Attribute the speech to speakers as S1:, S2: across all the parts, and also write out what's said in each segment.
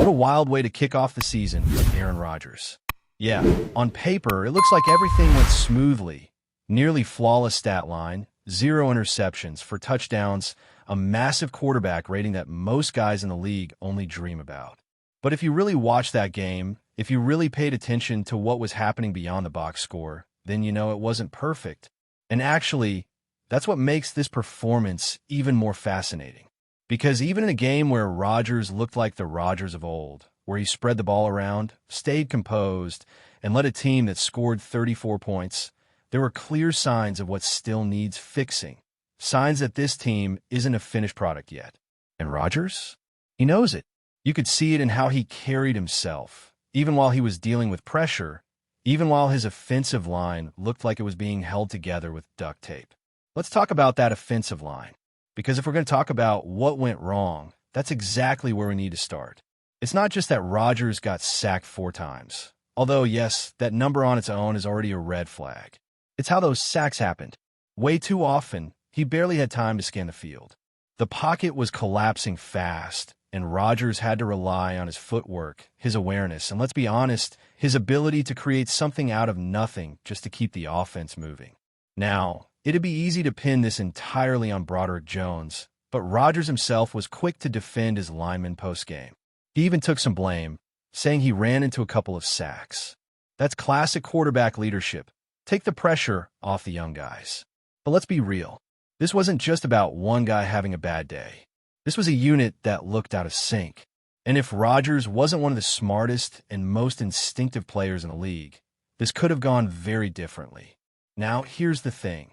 S1: What a wild way to kick off the season with Aaron Rodgers. Yeah, on paper, it looks like everything went smoothly. Nearly flawless stat line, 0 interceptions, 4 touchdowns, a massive quarterback rating that most guys in the league only dream about. But if you really watched that game, if you really paid attention to what was happening beyond the box score, then you know it wasn't perfect. And actually, that's what makes this performance even more fascinating. Because even in a game where Rodgers looked like the Rodgers of old, where he spread the ball around, stayed composed, and led a team that scored 34 points, there were clear signs of what still needs fixing. Signs that this team isn't a finished product yet. And Rodgers? He knows it. You could see it in how he carried himself, even while he was dealing with pressure, even while his offensive line looked like it was being held together with duct tape. Let's talk about that offensive line. Because if we're going to talk about what went wrong, that's exactly where we need to start. It's not just that Rodgers got sacked 4 times. Although, yes, that number on its own is already a red flag. It's how those sacks happened. Way too often, he barely had time to scan the field. The pocket was collapsing fast, and Rodgers had to rely on his footwork, his awareness, and let's be honest, his ability to create something out of nothing just to keep the offense moving. Now, it'd be easy to pin this entirely on Broderick Jones, but Rodgers himself was quick to defend his lineman post-game. He even took some blame, saying he ran into a couple of sacks. That's classic quarterback leadership. Take the pressure off the young guys. But let's be real. This wasn't just about one guy having a bad day. This was a unit that looked out of sync. And if Rodgers wasn't one of the smartest and most instinctive players in the league, this could have gone very differently. Now, here's the thing.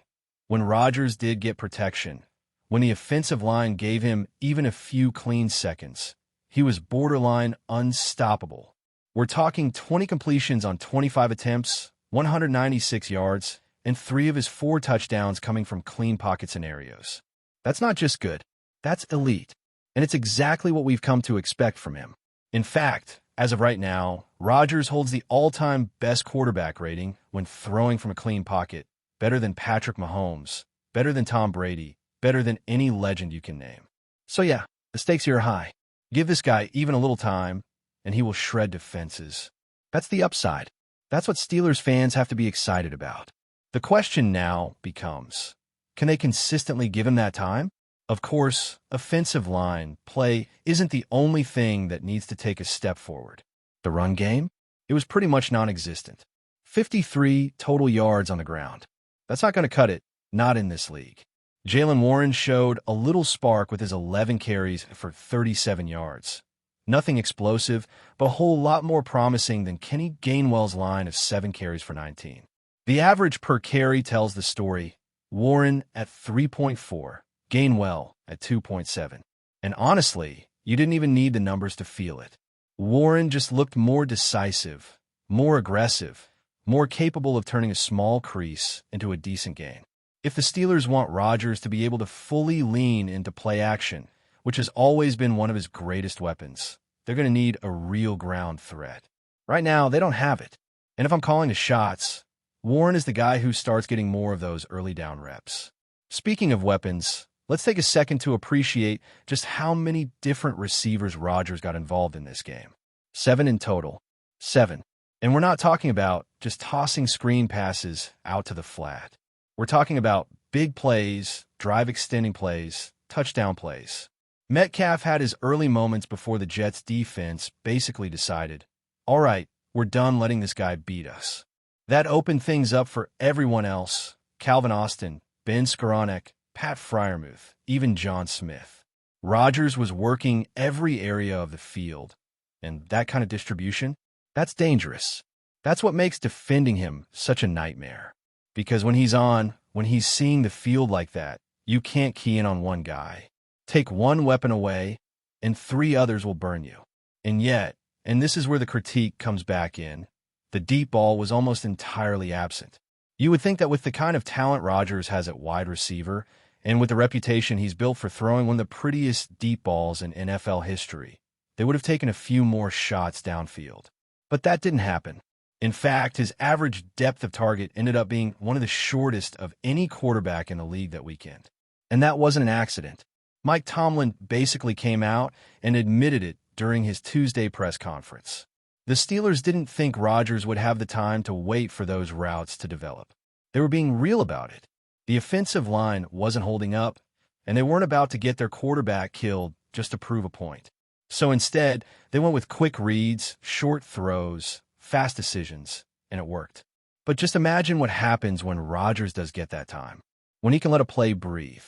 S1: When Rodgers did get protection, when the offensive line gave him even a few clean seconds, he was borderline unstoppable. We're talking 20 completions on 25 attempts, 196 yards, and 3 of his 4 touchdowns coming from clean pocket scenarios. That's not just good. That's elite. And it's exactly what we've come to expect from him. In fact, as of right now, Rodgers holds the all-time best quarterback rating when throwing from a clean pocket, better than Patrick Mahomes, better than Tom Brady, better than any legend you can name. So yeah, the stakes here are high. Give this guy even a little time, and he will shred defenses. That's the upside. That's what Steelers fans have to be excited about. The question now becomes, can they consistently give him that time? Of course, offensive line play isn't the only thing that needs to take a step forward. The run game? It was pretty much non-existent. 53 total yards on the ground. That's not going to cut it, not in this league. Jaylen Warren showed a little spark with his 11 carries for 37 yards. Nothing explosive, but a whole lot more promising than Kenny Gainwell's line of 7 carries for 19. The average per carry tells the story. Warren at 3.4, Gainwell at 2.7. And honestly, you didn't even need the numbers to feel it. Warren just looked more decisive, more aggressive, more capable of turning a small crease into a decent gain. If the Steelers want Rodgers to be able to fully lean into play action, which has always been one of his greatest weapons, they're going to need a real ground threat. Right now, they don't have it. And if I'm calling the shots, Warren is the guy who starts getting more of those early down reps. Speaking of weapons, let's take a second to appreciate just how many different receivers Rodgers got involved in this game. 7 in total. 7. And we're not talking about just tossing screen passes out to the flat. We're talking about big plays, drive-extending plays, touchdown plays. Metcalf had his early moments before the Jets' defense basically decided, all right, we're done letting this guy beat us. That opened things up for everyone else, Calvin Austin, Ben Skowronek, Pat Freiermuth, even John Smith. Rodgers was working every area of the field, and that kind of distribution, that's dangerous. That's what makes defending him such a nightmare. Because when he's seeing the field like that, you can't key in on one guy. Take one weapon away, and 3 others will burn you. And yet, and this is where the critique comes back in, the deep ball was almost entirely absent. You would think that with the kind of talent Rodgers has at wide receiver, and with the reputation he's built for throwing one of the prettiest deep balls in NFL history, they would have taken a few more shots downfield. But that didn't happen. In fact, his average depth of target ended up being one of the shortest of any quarterback in the league that weekend. And that wasn't an accident. Mike Tomlin basically came out and admitted it during his Tuesday press conference. The Steelers didn't think Rodgers would have the time to wait for those routes to develop. They were being real about it. The offensive line wasn't holding up, and they weren't about to get their quarterback killed just to prove a point. So instead, they went with quick reads, short throws, fast decisions, and it worked. But just imagine what happens when Rodgers does get that time. When he can let a play breathe.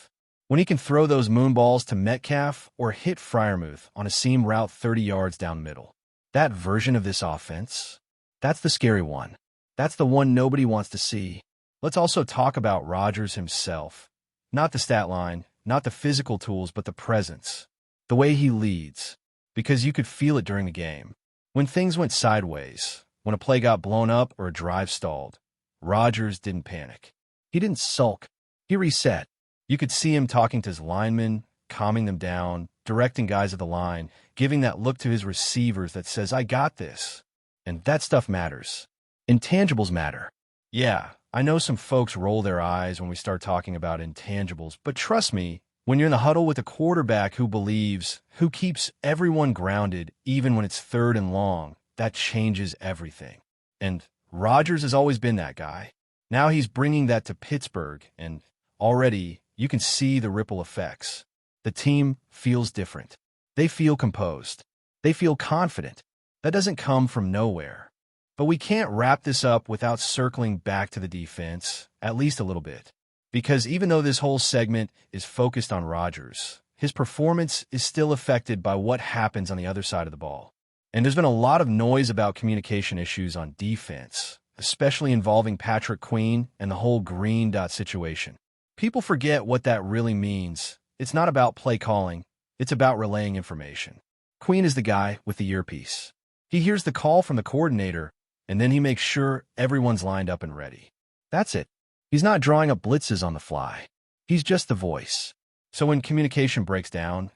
S1: When he can throw those moon balls to Metcalf or hit Freiermuth on a seam route 30 yards down middle. That version of this offense, that's the scary one. That's the one nobody wants to see. Let's also talk about Rodgers himself. Not the stat line, not the physical tools, but the presence. The way he leads. Because you could feel it during the game. When things went sideways, when a play got blown up or a drive stalled, Rodgers didn't panic. He didn't sulk. He reset. You could see him talking to his linemen, calming them down, directing guys at the line, giving that look to his receivers that says, I got this. And that stuff matters. Intangibles matter. Yeah, I know some folks roll their eyes when we start talking about intangibles, but trust me, when you're in the huddle with a quarterback who believes, who keeps everyone grounded even when it's 3rd and long, that changes everything. And Rodgers has always been that guy. Now he's bringing that to Pittsburgh, and already you can see the ripple effects. The team feels different. They feel composed. They feel confident. That doesn't come from nowhere. But we can't wrap this up without circling back to the defense, at least a little bit. Because even though this whole segment is focused on Rodgers, his performance is still affected by what happens on the other side of the ball. And there's been a lot of noise about communication issues on defense, especially involving Patrick Queen and the whole green dot situation. People forget what that really means. It's not about play calling. It's about relaying information. Queen is the guy with the earpiece. He hears the call from the coordinator, and then he makes sure everyone's lined up and ready. That's it. He's not drawing up blitzes on the fly. He's just the voice. So when communication breaks down,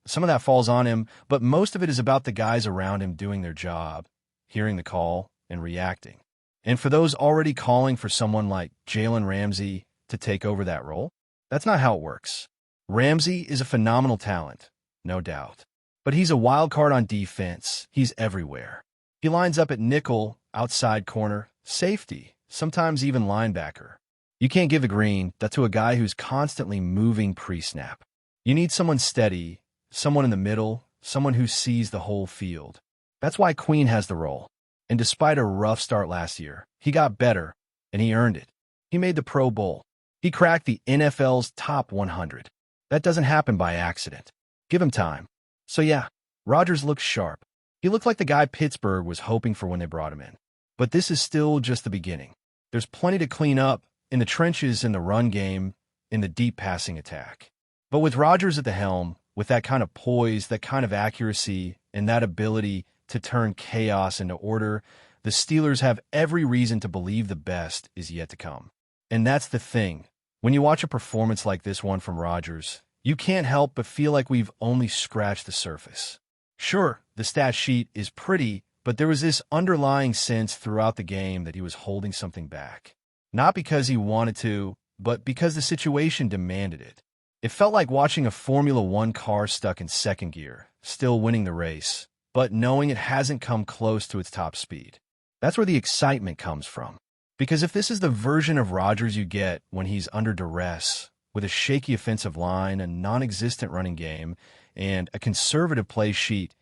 S1: some of that falls on him, but most of it is about the guys around him doing their job, hearing the call, and reacting. And for those already calling for someone like Jalen Ramsey to take over that role, that's not how it works. Ramsey is a phenomenal talent, no doubt. But he's a wild card on defense. He's everywhere. He lines up at nickel, outside corner, safety, sometimes even linebacker. You can't give the green that to a guy who's constantly moving pre-snap. You need someone steady, someone in the middle, someone who sees the whole field. That's why Queen has the role. And despite a rough start last year, he got better, and he earned it. He made the Pro Bowl. He cracked the NFL's top 100. That doesn't happen by accident. Give him time. So yeah, Rodgers looks sharp. He looked like the guy Pittsburgh was hoping for when they brought him in. But this is still just the beginning. There's plenty to clean up in the trenches, in the run game, in the deep passing attack. But with Rodgers at the helm, with that kind of poise, that kind of accuracy, and that ability to turn chaos into order, the Steelers have every reason to believe the best is yet to come. And that's the thing. When you watch a performance like this one from Rodgers, you can't help but feel like we've only scratched the surface. Sure, the stat sheet is pretty, but there was this underlying sense throughout the game that he was holding something back. Not because he wanted to, but because the situation demanded it. It felt like watching a Formula One car stuck in second gear, still winning the race, but knowing it hasn't come close to its top speed. That's where the excitement comes from. Because if this is the version of Rodgers you get when he's under duress, with a shaky offensive line, a non-existent running game, and a conservative play sheet,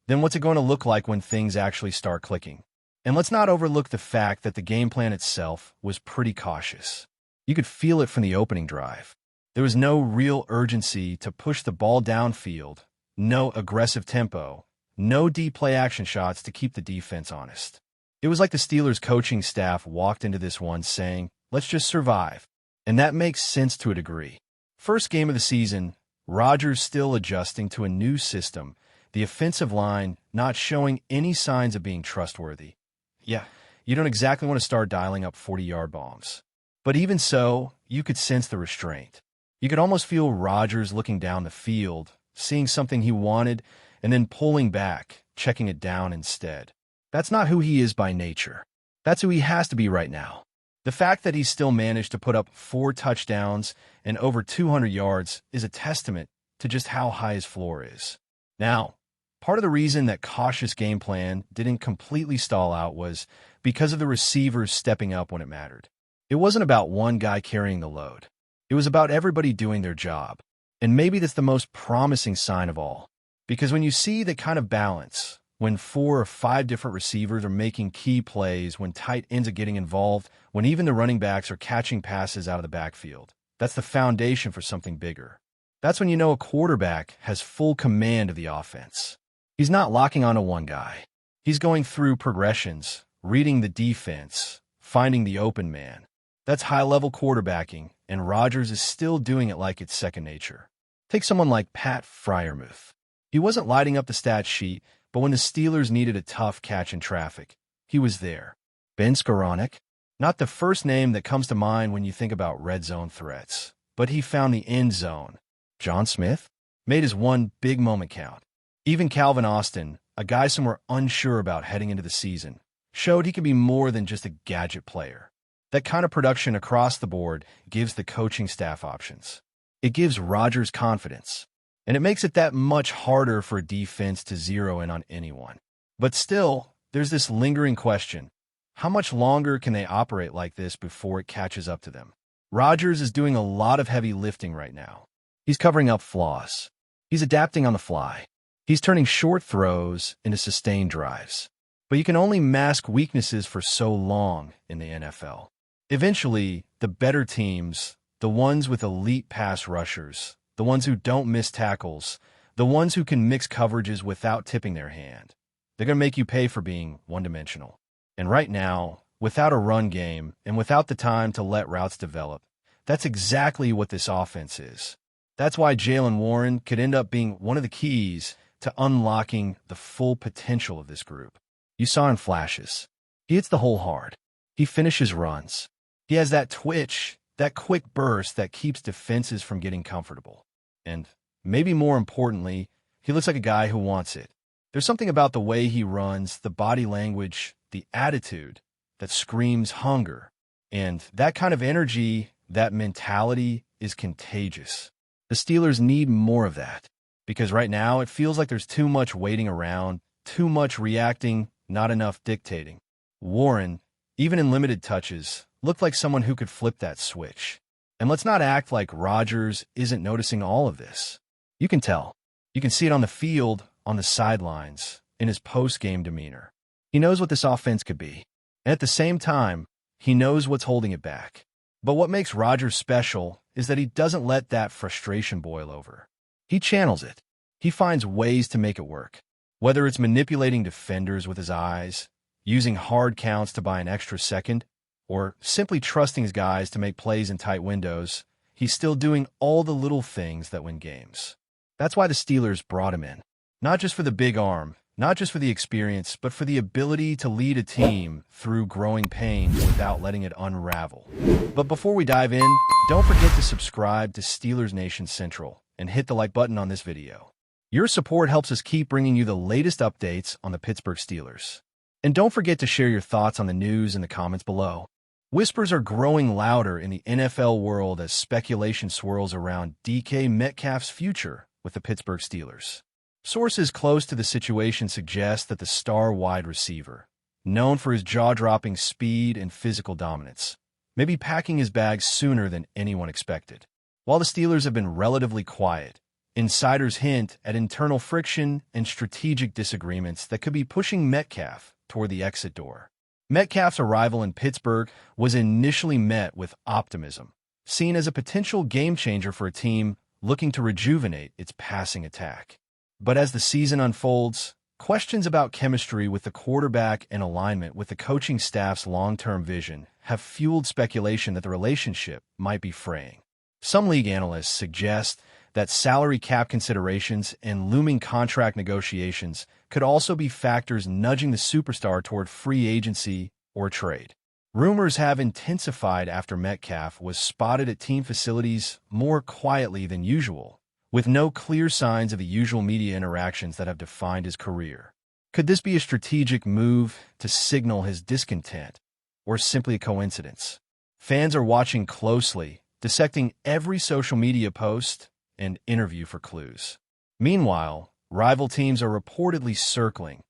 S1: then what's it going to look like when things actually start clicking? And let's not overlook the fact that the game plan itself was pretty cautious. You could feel it from the opening drive. There was no real urgency to push the ball downfield, no aggressive tempo, no deep play action shots to keep the defense honest. It was like the Steelers coaching staff walked into this one saying, let's just survive. And that makes sense to a degree. First game of the season, Rodgers still adjusting to a new system, the offensive line not showing any signs of being trustworthy. Yeah, you don't exactly want to start dialing up 40-yard bombs. But even so, you could sense the restraint. You could almost feel Rodgers looking down the field, seeing something he wanted, and then pulling back, checking it down instead. That's not who he is by nature. That's who he has to be right now. The fact that he's still managed to put up 4 touchdowns and over 200 yards is a testament to just how high his floor is. Now, Part of the reason that cautious game plan didn't completely stall out was because of the receivers stepping up when it mattered. It wasn't about one guy carrying the load. It was about everybody doing their job. And maybe that's the most promising sign of all. Because when you see that kind of balance, when 4 or 5 different receivers are making key plays, when tight ends are getting involved, when even the running backs are catching passes out of the backfield, that's the foundation for something bigger. That's when you know a quarterback has full command of the offense. He's not locking onto one guy. He's going through progressions, reading the defense, finding the open man. That's high-level quarterbacking, and Rodgers is still doing it like it's second nature. Take someone like Pat Freiermuth. He wasn't lighting up the stat sheet, but when the Steelers needed a tough catch in traffic, he was there. Ben Skowronek, not the first name that comes to mind when you think about red zone threats, but he found the end zone. John Smith made his one big moment count. Even Calvin Austin, a guy some were unsure about heading into the season, showed he could be more than just a gadget player. That kind of production across the board gives the coaching staff options. It gives Rodgers confidence, and it makes it that much harder for a defense to zero in on anyone. But still, there's this lingering question. How much longer can they operate like this before it catches up to them? Rodgers is doing a lot of heavy lifting right now. He's covering up flaws. He's adapting on the fly. He's turning short throws into sustained drives. But you can only mask weaknesses for so long in the NFL. Eventually, the better teams, the ones with elite pass rushers, the ones who don't miss tackles, the ones who can mix coverages without tipping their hand, they're going to make you pay for being one-dimensional. And right now, without a run game and without the time to let routes develop, that's exactly what this offense is. That's why Jaylen Warren could end up being one of the keys to unlocking the full potential of this group. You saw in flashes. He hits the hole hard. He finishes runs. He has that twitch, that quick burst that keeps defenses from getting comfortable. And maybe more importantly, he looks like a guy who wants it. There's something about the way he runs, the body language, the attitude that screams hunger. And that kind of energy, that mentality is contagious. The Steelers need more of that. Because right now, it feels like there's too much waiting around, too much reacting, not enough dictating. Warren, even in limited touches, looked like someone who could flip that switch. And let's not act like Rodgers isn't noticing all of this. You can tell. You can see it on the field, on the sidelines, in his post-game demeanor. He knows what this offense could be. And at the same time, he knows what's holding it back. But what makes Rodgers special is that he doesn't let that frustration boil over. He channels it. He finds ways to make it work. Whether it's manipulating defenders with his eyes, using hard counts to buy an extra second, or simply trusting his guys to make plays in tight windows, he's still doing all the little things that win games. That's why the Steelers brought him in. Not just for the big arm, not just for the experience, but for the ability to lead a team through growing pains without letting it unravel. But before we dive in, don't forget to subscribe to Steelers Nation Central and hit the like button on this video. Your support helps us keep bringing you the latest updates on the Pittsburgh Steelers. And don't forget to share your thoughts on the news in the comments below. Whispers are growing louder in the NFL world as speculation swirls around DK Metcalf's future with the Pittsburgh Steelers. Sources close to the situation suggest that the star wide receiver, known for his jaw-dropping speed and physical dominance, may be packing his bags sooner than anyone expected. While the Steelers have been relatively quiet, insiders hint at internal friction and strategic disagreements that could be pushing Metcalf toward the exit door. Metcalf's arrival in Pittsburgh was initially met with optimism, seen as a potential game-changer for a team looking to rejuvenate its passing attack. But as the season unfolds, questions about chemistry with the quarterback and alignment with the coaching staff's long-term vision have fueled speculation that the relationship might be fraying. Some league analysts suggest that salary cap considerations and looming contract negotiations could also be factors nudging the superstar toward free agency or trade. Rumors have intensified after Metcalf was spotted at team facilities more quietly than usual, with no clear signs of the usual media interactions that have defined his career. Could this be a strategic move to signal his discontent, or simply a coincidence? Fans are watching closely, dissecting every social media post and interview for clues. Meanwhile, Rival teams are reportedly circling,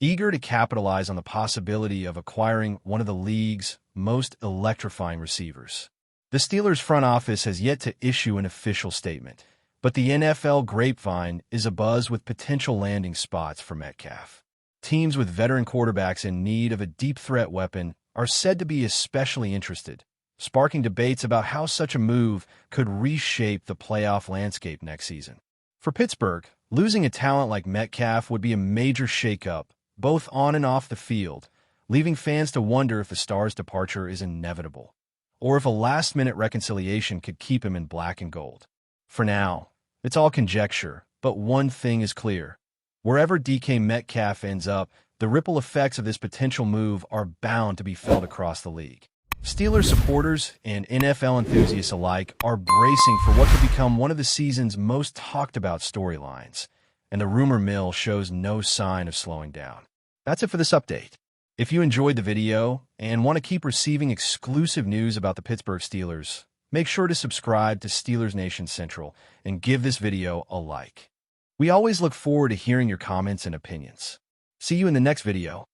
S1: eager to capitalize on the possibility of acquiring one of the league's most electrifying receivers. The Steelers' front office has yet to issue an official statement, but the NFL grapevine is abuzz with potential landing spots for Metcalf. Teams with veteran quarterbacks in need of a deep threat weapon are said to be especially interested, sparking debates about how such a move could reshape the playoff landscape next season. For Pittsburgh, losing a talent like Metcalf would be a major shakeup, both on and off the field, leaving fans to wonder if the star's departure is inevitable, or if a last-minute reconciliation could keep him in black and gold. For now, it's all conjecture, but one thing is clear. Wherever DK Metcalf ends up, the ripple effects of this potential move are bound to be felt across the league. Steelers supporters and NFL enthusiasts alike are bracing for what could become one of the season's most talked-about storylines, and the rumor mill shows no sign of slowing down. That's it for this update. If you enjoyed the video and want to keep receiving exclusive news about the Pittsburgh Steelers, make sure to subscribe to Steelers Nation Central and give this video a like. We always look forward to hearing your comments and opinions. See you in the next video.